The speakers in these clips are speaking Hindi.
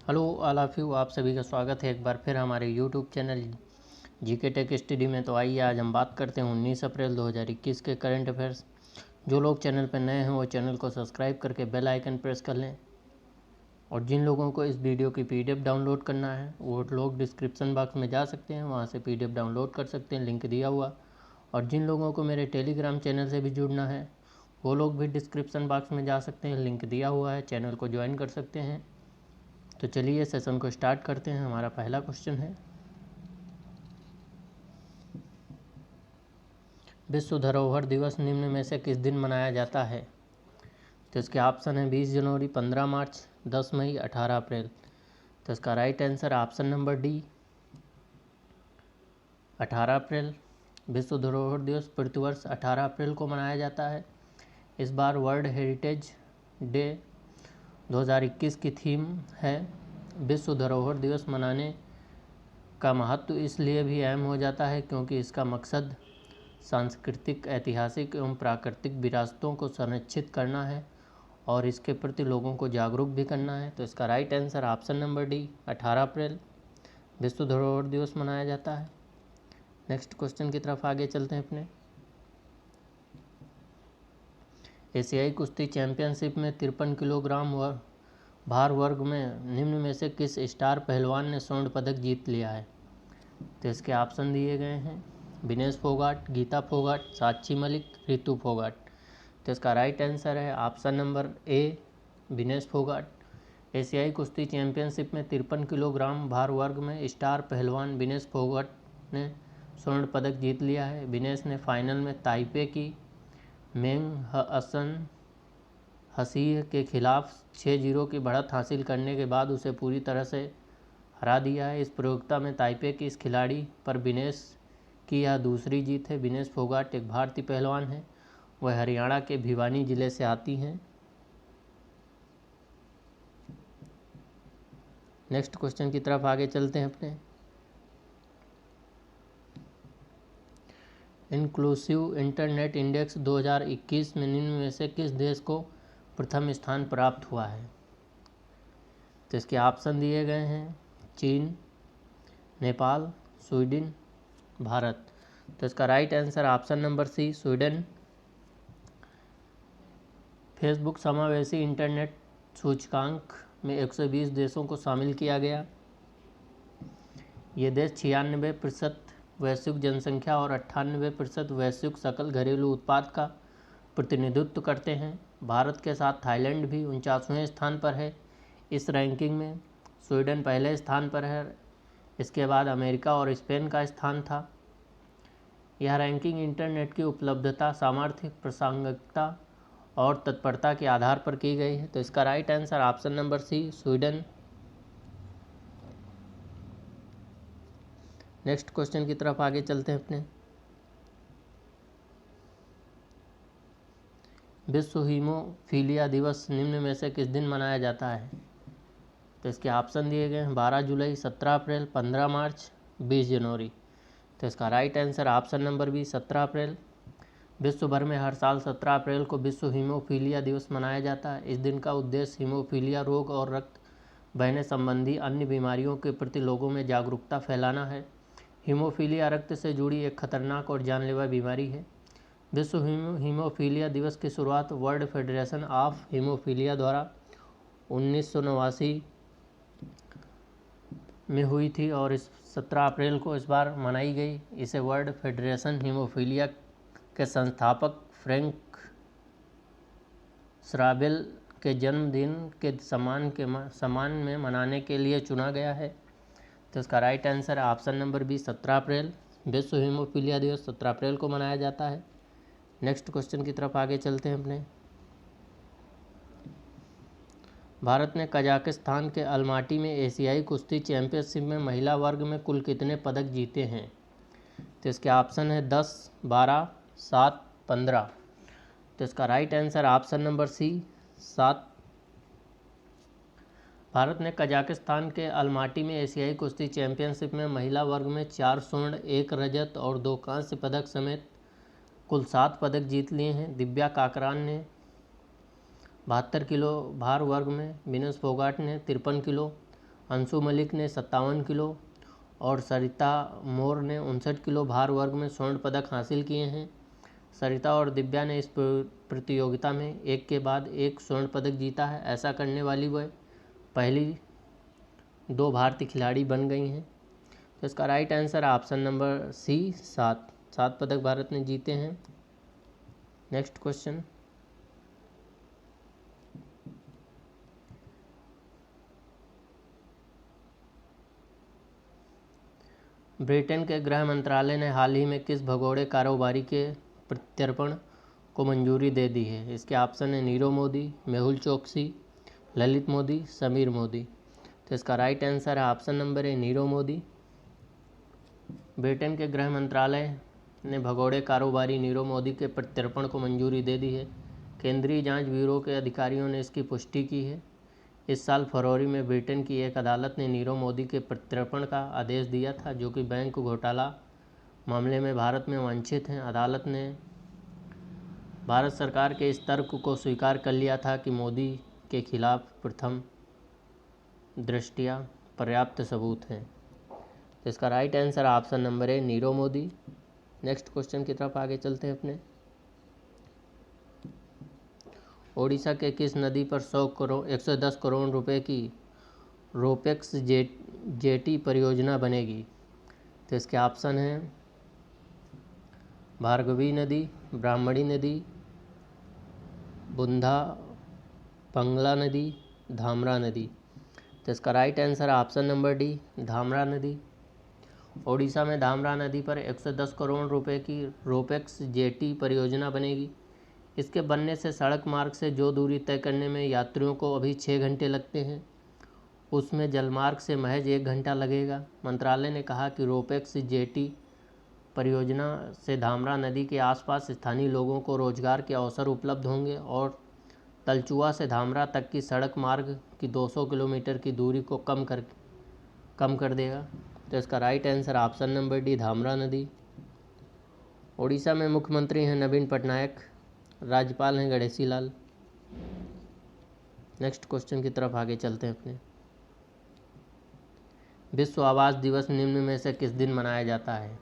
हेलो ऑल ऑफ यू, आप सभी का स्वागत है एक बार फिर हमारे YouTube channel GK tech study में। तो आइए आज हम बात करते हैं 19 अप्रैल 2021 के करंट अफेयर्स। जो लोग चैनल पर नए हैं वो चैनल को सब्सक्राइब करके बेल आइकन प्रेस कर लें, और जिन लोगों को इस वीडियो की PDF डाउनलोड करना है वो लोग डिस्क्रिप्शन बॉक्स में जा सकते हैं, वहाँ से PDF डाउनलोड कर सकते हैं, लिंक दिया हुआ। और जिन लोगों को मेरे टेलीग्राम चैनल से भी जुड़ना है वो लोग भी डिस्क्रिप्शन बॉक्स में जा सकते हैं, लिंक दिया हुआ है, चैनल को ज्वाइन कर सकते हैं। तो चलिए सेशन को स्टार्ट करते हैं। हमारा पहला क्वेश्चन है, विश्व धरोहर दिवस निम्न में से किस दिन मनाया जाता है? तो इसके ऑप्शन है 20 जनवरी, 15 मार्च, 10 मई, 18 अप्रैल। तो इसका right answer option number D, 18 अप्रैल। विश्व धरोहर दिवस प्रतिवर्ष 18 अप्रैल को मनाया जाता है। इस बार वर्ल्ड हेरिटेज डे 2021 की थीम है। विश्व धरोहर दिवस मनाने का महत्व इसलिए भी अहम हो जाता है क्योंकि इसका मकसद सांस्कृतिक, ऐतिहासिक एवं प्राकृतिक विरासतों को संरक्षित करना है और इसके प्रति लोगों को जागरूक भी करना है। तो इसका right answer option number D, 18 अप्रैल विश्व धरोहर दिवस मनाया जाता है। नेक्स्ट क्वेश्चन की तरफ आगे चलते हैं अपने। एशियाई कुश्ती चैंपियनशिप में 53 किलोग्राम भार वर्ग में निम्न में से किस स्टार पहलवान ने स्वर्ण पदक जीत लिया है? तो इसके ऑप्शन दिए गए हैं, विनेश फोगाट, गीता फोगाट, साक्षी मलिक, रितु फोगाट। तो इसका राइट आंसर है option number A, Vinesh Phogat. एशियाई कुश्ती चैंपियनशिप में 53 किलोग्राम भार वर्ग में स्टार पहलवान विनेश फोगाट ने स्वर्ण पदक जीत लिया है। विनेश ने फाइनल में ताइपे की मेंग हसन हसीह के खिलाफ 6-0 की बढ़त हासिल करने के बाद उसे पूरी तरह से हरा दिया है। इस प्रतियोगिता में ताइपे की इस खिलाड़ी पर विनेश की यह दूसरी जीत है। विनेश फोगाट एक भारतीय पहलवान है, वह हरियाणा के भिवानी जिले से आती हैं। नेक्स्ट क्वेश्चन की तरफ आगे चलते हैं अपने। इंक्लूसिव इंटरनेट इंडेक्स 2021 में निम्न में से किस देश को प्रथम स्थान प्राप्त हुआ है? तो इसके ऑप्शन दिए गए हैं, चीन, नेपाल, स्वीडन, भारत। तो इसका right answer option number C, Sweden. Facebook समावेशी इंटरनेट सूचकांक में 120 देशों को शामिल किया गया। ये देश 96% वैश्विक जनसंख्या और 98% वैश्विक सकल घरेलू उत्पाद का प्रतिनिधित्व करते हैं। भारत के साथ थाईलैंड भी 49वें स्थान पर है इस रैंकिंग में। स्वीडन पहले स्थान पर है, इसके बाद अमेरिका और स्पेन का स्थान था। यह रैंकिंग इंटरनेट की उपलब्धता, सामर्थ्य, प्रासंगिकता और तत्परता के आधार पर की गई है। तो इसका right answer option number C, Sweden. Next question की तरफ आगे चलते हैं अपने। विश्व हीमोफीलिया दिवस निम्न में से किस दिन मनाया जाता है? तो इसके ऑप्शन दिए गए हैं, 12 जुलाई, 17 अप्रैल, 15 मार्च, 20 जनवरी। तो इसका right answer option number B, 17 अप्रैल। विश्व भर में हर साल 17 अप्रैल को विश्व हीमोफीलिया दिवस मनाया जाता है। इस दिन का उद्देश्य हीमोफीलिया रोग और रक्त बहने संबंधी अन्य बीमारियों के प्रति लोगों में जागरूकता फैलाना है। हीमोफीलिया रक्त से जुड़ी एक खतरनाक और जानलेवा बीमारी है। विश्व हीमोफीलिया दिवस की शुरुआत वर्ल्ड फेडरेशन ऑफ हीमोफीलिया द्वारा 1989 में हुई थी और इस 17 अप्रैल को इस बार मनाई गई। इसे वर्ल्ड फेडरेशन हीमोफीलिया के संस्थापक फ्रैंक श्राबेल के जन्मदिन के सम्मान में मनाने के लिए चुना गया है। तो इसका right answer option number B, 17 अप्रैल। विश्व हीमोफीलिया दिवस 17 अप्रैल को मनाया जाता है। नेक्स्ट क्वेश्चन की तरफ आगे चलते हैं अपने। भारत ने कजाकिस्तान के अलमाटी में एशियाई कुश्ती चैंपियनशिप में महिला वर्ग में कुल कितने पदक जीते हैं? तो इसके ऑप्शन है 10, 12, 7, 15। तो इसका right answer option number C, 7। Bharat ने कजाकिस्तान के अलमाटी में एशियाई कुश्ती चैंपियनशिप में महिला वर्ग में 4 स्वर्ण, 1 रजत और 2 कांस्य पदक समेत कुल 7 पदक जीत लिए हैं। दिव्या काकरान ने 72 किलो भार वर्ग में, विनेश फोगाट ने 53 किलो अंशु मलिक ने 57 किलो और सरिता मोर ने 59 किलो भार वर्ग में स्वर्ण पदक हासिल किए हैं। सरिता और दिव्या ने इस प्रतियोगिता में एक के बाद एक स्वर्ण पदक जीता है। ऐसा करने वाली वह पहली 2 भारतीय खिलाड़ी बन गई हैं। तो इसका right answer option number C 7 पदक भारत ने जीते हैं। नेक्स्ट क्वेश्चन, ब्रिटेन के गृह मंत्रालय ने हाल ही में किस भगोड़े कारोबारी के प्रत्यर्पण को मंजूरी दे दी है? इसके ऑप्शन है नीरव मोदी, मेहुल चोकसी, ललित मोदी, समीर मोदी। तो इसका राइट आंसर है option number A Nirav Modi. Britain के गृह मंत्रालय ने भगोड़े कारोबारी नीरव मोदी के प्रत्यर्पण को मंजूरी दे दी है। केंद्रीय जांच ब्यूरो के अधिकारियों ने इसकी पुष्टि की है। इस साल फरवरी में ब्रिटेन की एक अदालत ने नीरव मोदी के प्रत्यर्पण का आदेश दिया था, जो कि बैंक घोटाला मामले में भारत में वांछित हैं। अदालत ने भारत सरकार के इस तर्क को स्वीकार कर लिया था कि मोदी के खिलाफ प्रथम दृष्टया पर्याप्त सबूत हैं। तो इसका right answer option number A Nirav Modi. Next question की तरफ आगे चलते हैं अपने। ओडिशा के किस नदी पर 110 करोड़ रुपए की रोपेक्स जेटी परियोजना बनेगी? तो इसके ऑप्शन हैं भार्गवी नदी, ब्राह्मणी नदी, बुंदा पंगला नदी, धामरा नदी। तो इसका right answer option number D Dhamra नदी। ओडिशा में धामरा नदी पर 110 करोड़ रुपए की रोपेक्स जेटी परियोजना बनेगी। इसके बनने से सड़क मार्ग से जो दूरी तय करने में यात्रियों को अभी 6 घंटे लगते हैं, उसमें जलमार्ग से महज 1 घंटा लगेगा। मंत्रालय ने कहा कि रोपेक्स जेटी परियोजना से धामरा नदी के आसपास स्थानीय लोगों को रोजगार के अवसर उपलब्ध होंगे और तलचुआ से धामरा तक की सड़क मार्ग की 200 किलोमीटर की दूरी को कम कर देगा। तो इसका right answer option number D Dhamra नदी। ओडिशा में मुख्यमंत्री हैं नवीन पटनायक, राज्यपाल हैं गणेशी लाल। नेक्स्ट क्वेश्चन की तरफ आगे चलते हैं अपने। विश्व आवास दिवस निम्न में से किस दिन मनाया जाता है?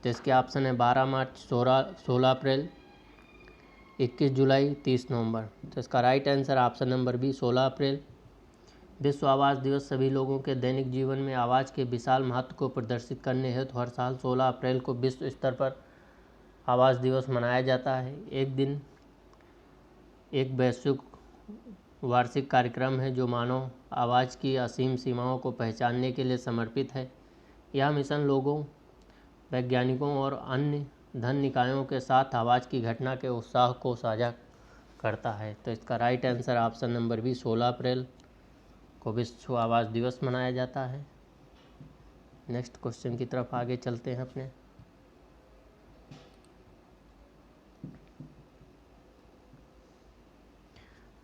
तो इसके ऑप्शन है 12 मार्च, 16 अप्रैल, 21 जुलाई, 30 नवंबर। तो इसका right answer option number B 16 अप्रैल। विश्व आवास दिवस सभी लोगों के दैनिक जीवन में आवास के विशाल महत्व को प्रदर्शित करने हेतु हर साल 16 अप्रैल को विश्व स्तर पर आवास दिवस मनाया जाता है। एक वैश्विक वार्षिक कार्यक्रम है जो मानव आवाज़ की असीम सीमाओं को पहचानने के लिए समर्पित है। यह मिशन लोगों, वैज्ञानिकों और अन्य धन निकायों के साथ आवाज़ की घटना के उत्साह को साझा करता है। तो इसका right answer option number B 16 अप्रैल को विश्व आवास दिवस मनाया जाता है। नेक्स्ट क्वेश्चन की तरफ आगे चलते हैं अपने।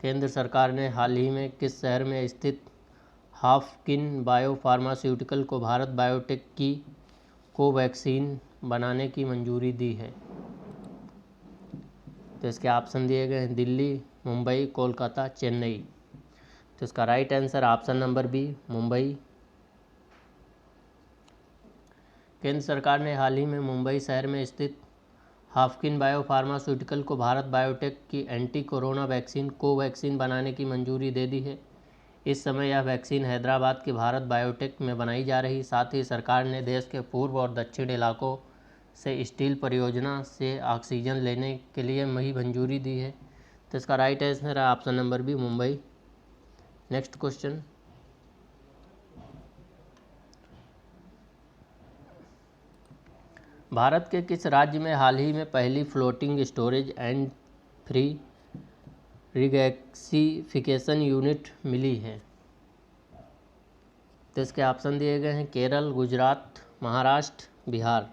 केंद्र सरकार ने हाल ही में किस शहर में स्थित हाफकिन बायो फार्मास्यूटिकल को भारत बायोटेक की कोवैक्सीन बनाने की मंजूरी दी है? तो इसके ऑप्शन दिए गए हैं दिल्ली, मुंबई, कोलकाता, चेन्नई। तो इसका right answer option number B Mumbai. केंद्र सरकार ने हाल ही में मुंबई शहर में स्थित हाफकिन बायो फार्मास्यूटिकल को भारत बायोटेक की एंटी कोरोना वैक्सीन कोवैक्सीन बनाने की मंजूरी दे दी है। इस समय यह वैक्सीन हैदराबाद के भारत बायोटेक में बनाई जा रही। साथ ही सरकार ने देश के पूर्व और दक्षिण इलाकों से स्टील परियोजना से ऑक्सीजन लेने के लिए मंजूरी दी है। तो इसका राइट आंसर है option number B Mumbai. Next question. Bharat के किस राज्य में हाल ही में पहली floating storage and free regasification unit मिली है? तो इसके ऑप्शन दिए गए हैं केरल, गुजरात, महाराष्ट्र, बिहार।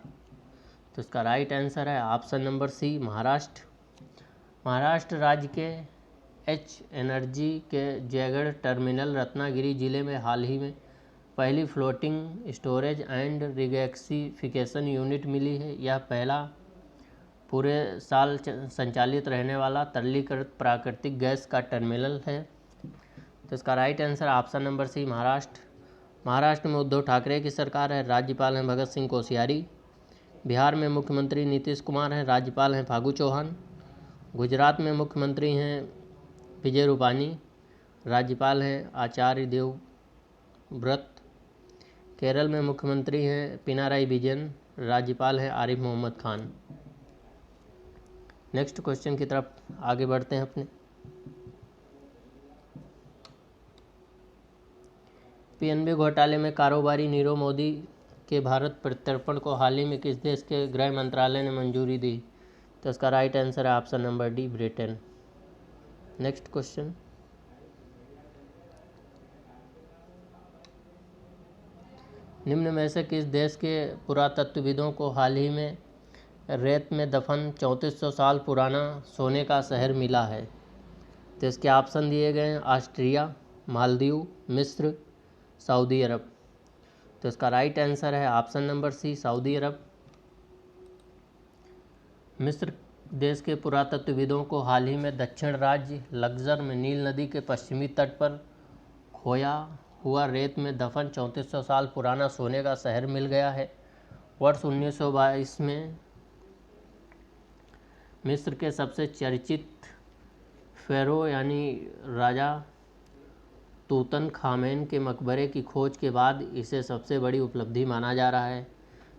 तो इसका राइट आंसर है option number C Maharashtra. Maharashtra राज्य के एच एनर्जी के जयगढ़ टर्मिनल रत्नागिरी जिले में हाल ही में पहली floating storage and regasification unit मिली है। यह पहला पूरे साल संचालित रहने वाला तरलीकृत प्राकृतिक गैस का टर्मिनल है। तो इसका right answer option number C Maharashtra. Maharashtra में उद्धव ठाकरे की सरकार है, राज्यपाल हैं भगत सिंह कोश्यारी। बिहार में मुख्यमंत्री नीतीश कुमार हैं, राज्यपाल हैं फागू चौहान। गुजरात में मुख्यमंत्री हैं विजय रूपानी, राज्यपाल हैं आचार्य देवव्रत। केरल में मुख्यमंत्री हैं पिनाराई विजयन, राज्यपाल हैं आरिफ मोहम्मद खान। नेक्स्ट क्वेश्चन की तरफ आगे बढ़ते हैं अपने। पीएनबी घोटाले में कारोबारी नीरव मोदी के भारत प्रत्यर्पण को हाल ही में किस देश के गृह मंत्रालय ने मंजूरी दी? तो इसका राइट आंसर है option number D, Britain. Next question, निम्न में से किस देश के पुरातत्वविदों को हाल ही में रेत में दफन 3400 साल पुराना सोने का शहर मिला है? तो इसके ऑप्शन दिए गए हैं ऑस्ट्रिया, मालदीव, मिस्र, सऊदी अरब। तो इसका राइट आंसर है ऑप्शन नंबर सी, सऊदी अरब। मिस्र देश के पुरातत्वविदों को हाल ही में दक्षिण राज्य लक्जर में नील नदी के पश्चिमी तट पर खोया हुआ रेत में दफन 3400 साल पुराना सोने का शहर मिल गया है। वर्ष 1922 में मिस्र के सबसे चर्चित फेरो यानी राजा तूतनखामेन के मकबरे की खोज के बाद इसे सबसे बड़ी उपलब्धि माना जा रहा है।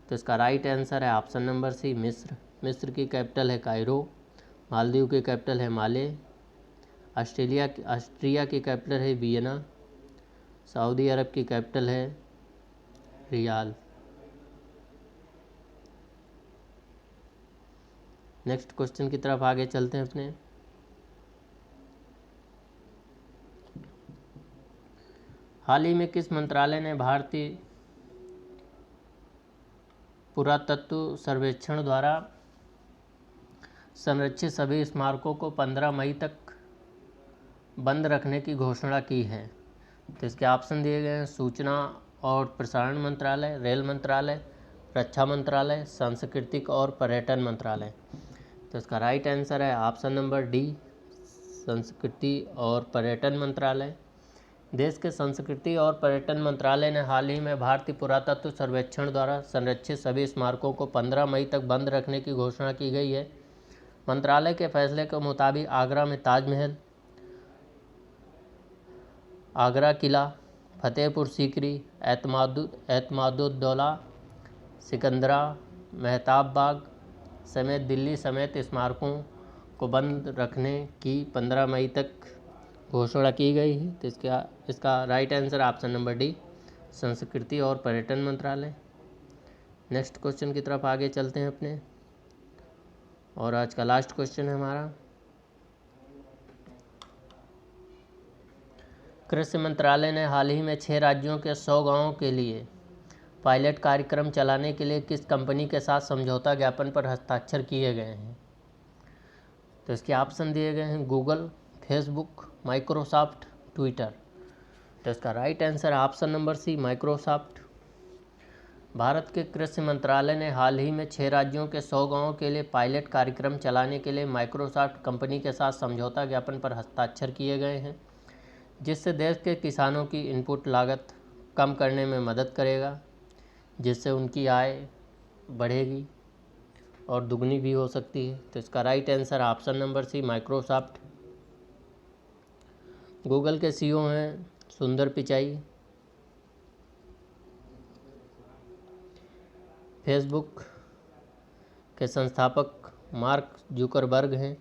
तो इसका राइट आंसर है ऑप्शन नंबर सी, मिस्र। मिस्र की कैपिटल है कायरो, मालदीव की कैपिटल है माले, ऑस्ट्रिया की कैपिटल है वियना, सऊदी अरब की कैपिटल है रियाद। नेक्स्ट क्वेश्चन की तरफ आगे चलते हैं अपने। हाल ही में किस मंत्रालय ने भारतीय पुरातत्व सर्वेक्षण द्वारा संरक्षित सभी स्मारकों को 15 मई तक बंद रखने की घोषणा की है? तो इसके ऑप्शन दिए गए हैं सूचना और प्रसारण मंत्रालय, रेल मंत्रालय, रक्षा मंत्रालय, सांस्कृतिक और पर्यटन मंत्रालय। तो इसका राइट आंसर है ऑप्शन नंबर डी, संस्कृति और पर्यटन मंत्रालय। देश के संस्कृति और पर्यटन मंत्रालय ने हाल ही में भारतीय पुरातत्व सर्वेक्षण द्वारा संरक्षित सभी स्मारकों को 15 मई तक बंद रखने की घोषणा की गई है। मंत्रालय के फैसले के मुताबिक आगरा में ताजमहल, आगरा किला, फतेहपुर सीकरी, एतमादुद्दौला, सिकंदरा, मेहताब बाग समेत दिल्ली समेत स्मारकों को बंद रखने की 15 मई तक घोषणा की गई है। तो इसका right answer option number D, संस्कृति और पर्यटन मंत्रालय। नेक्स्ट क्वेश्चन की तरफ आगे चलते हैं अपने, और आज का लास्ट क्वेश्चन है हमारा। कृषि मंत्रालय ने हाल ही में 6 राज्यों के 100 गांवों के लिए पायलट कार्यक्रम चलाने के लिए किस कंपनी के साथ समझौता ज्ञापन पर हस्ताक्षर किए गए हैं? तो इसके ऑप्शन दिए गए हैं गूगल, फेसबुक, माइक्रोसॉफ्ट, ट्विटर। तो इसका right answer option number C, Microsoft. Bharat के कृषि मंत्रालय ने हाल ही में 6 राज्यों के 100 गांवों के लिए पायलट कार्यक्रम चलाने के लिए माइक्रोसॉफ्ट कंपनी के साथ समझौता ज्ञापन पर हस्ताक्षर किए गए हैं, जिससे देश के किसानों की इनपुट लागत कम करने में मदद करेगा, जिससे उनकी आय बढ़ेगी और दुगनी भी हो सकती है। तो इसका right answer option number C, Microsoft. Google के सीईओ हैं सुंदर पिचाई। फेसबुक के संस्थापक मार्क जुकरबर्ग हैं।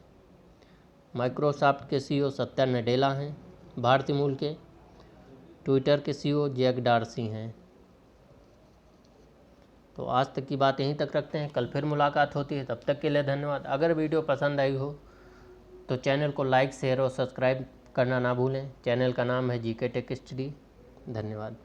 माइक्रोसॉफ्ट के सीईओ सत्या नडेला हैं, भारतीय मूल के। ट्विटर के सीईओ जैक डार्सी हैं। तो आज तक की बात यहीं तक रखते हैं, कल फिर मुलाकात होती है। तब तक के लिए धन्यवाद। अगर वीडियो पसंद आई हो तो चैनल को लाइक, शेयर और सब्सक्राइब करना ना भूलें। चैनल का नाम है जीके टेक स्टडी। धन्यवाद।